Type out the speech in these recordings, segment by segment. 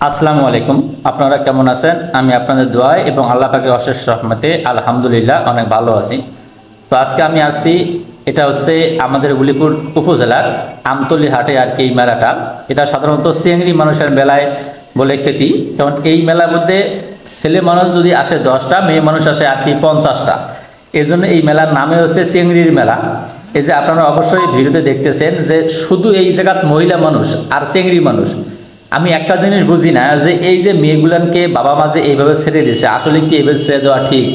আসসালামু আলাইকুম। আপনারা কেমন আছেন? আমি আপনাদের দোয়ায় এবং আল্লাহ পাকের অশেষ রহমতে আলহামদুলিল্লাহ অনেক ভালো আছি। তো আজকে আমি আসছি, এটা হচ্ছে আমাদের উলিপুর উপজেলার আমতলী হাটে আর কি এই মেলাটা। এটা সাধারণত চিংড়ি মানুষের মেলায় বলে খ্যাতি। যেমন এই মেলার মধ্যে ছেলে মানুষ যদি আসে 10টা, মেয়ে মানুষ আসে আর কি 50টা। এই জন্য এই মেলার নামে হচ্ছে চিংড়ির মেলা। এই যে আপনারা অবশ্যই ভিডিওতে দেখতেছেন যে শুধু এই জায়গাত মহিলা মানুষ আর চিংড়ি মানুষ। আমি একটা জিনিস বুঝি না যে এই যে মেয়েগুলানকে বাবা মা যে এইভাবে ছেড়ে দিছে, আসলে কি এইভাবে ছেড়ে দেওয়া ঠিক?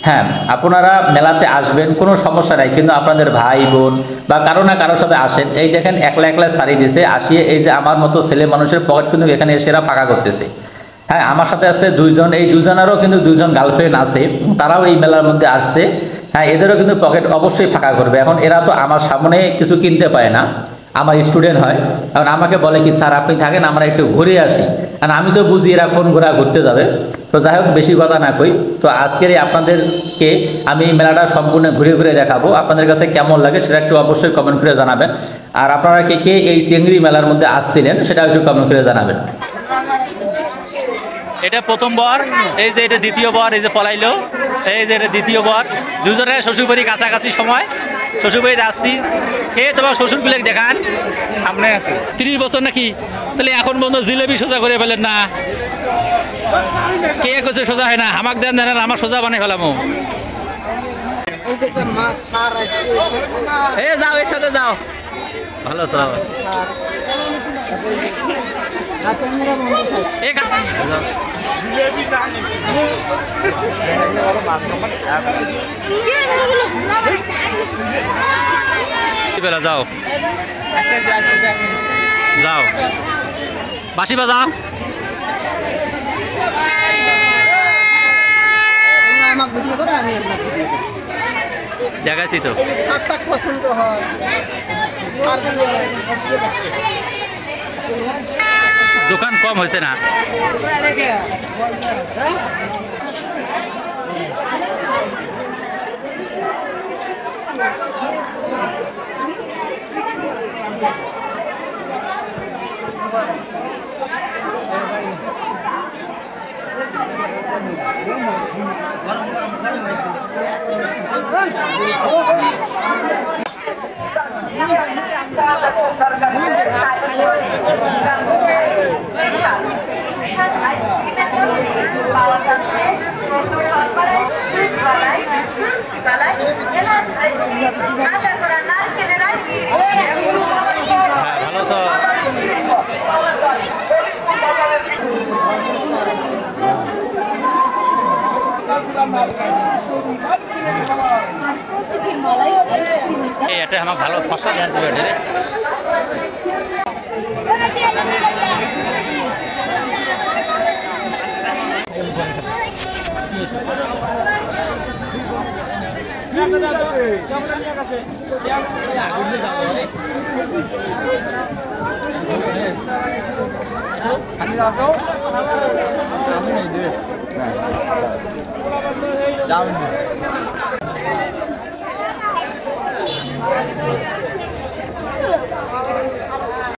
হ্যাঁ, আপনারা মেলাতে আসবেন, কোনো সমস্যা নাই, কিন্তু আপনাদের ভাই বোন বা কারো না কারোর সাথে আসেন। এই দেখেন একলা একলা ছাড়িয়ে দিছে, আসিয়ে এই যে আমার মতো ছেলে মানুষের পকেট কিন্তু এখানে এসে এরা ফাঁকা করতেছে। হ্যাঁ, আমার সাথে আছে দুইজন, এই দুজনেরও কিন্তু দুইজন গার্লফ্রেন্ড আছে, তারাও এই মেলার মধ্যে আসছে। হ্যাঁ, এদেরও কিন্তু পকেট অবশ্যই ফাঁকা করবে। এখন এরা তো আমার সামনে কিছু কিনতে পায় না, আমার স্টুডেন্ট হয়। কারণ আমাকে বলে কি, স্যার আপনি থাকেন, আমরা একটু ঘুরে আসি। আর আমি তো বুঝি এরা কোন ঘুরতে যাবে। তো যাই হোক, বেশি কথা না কই, তো আজকের আপনাদেরকে আমি এই মেলাটা সম্পূর্ণ ঘুরে ঘুরে দেখাবো। আপনাদের কাছে কেমন লাগে সেটা একটু অবশ্যই কমেন্ট করে জানাবেন। আর আপনারা কে কে এই চিংড়ি মেলার মধ্যে আসছিলেন সেটাও একটু কমেন্ট করে জানাবেন। এটা প্রথম বার, এই যে এটা দ্বিতীয় বার, এই যে পলাইলো, এই যে এটা দ্বিতীয় বার। দুজনে শ্বশুরবাড়ি কাছাকাছি সময় শ্বশুরবাড়িতে আসছি। তোমার শ্বশুরগুলো দেখান, সামনে আছে 30 বছর নাকি? তাহলে এখন বন্ধু জিলেবি সোজা করে ফেলেন না। কে করছে সোজা হয় না? আমাকে দেন, দেন আমার সোজা বানিয়ে ফেলামো। যাও, এর সাথে যাও। ভালো যাও। যাও যাও, বাসি বাজাও। দেখাচ্ছি তো, পছন্দ হয়। দোকান কম হয়েছে না? এটা আমার ভালো ফসল যাও।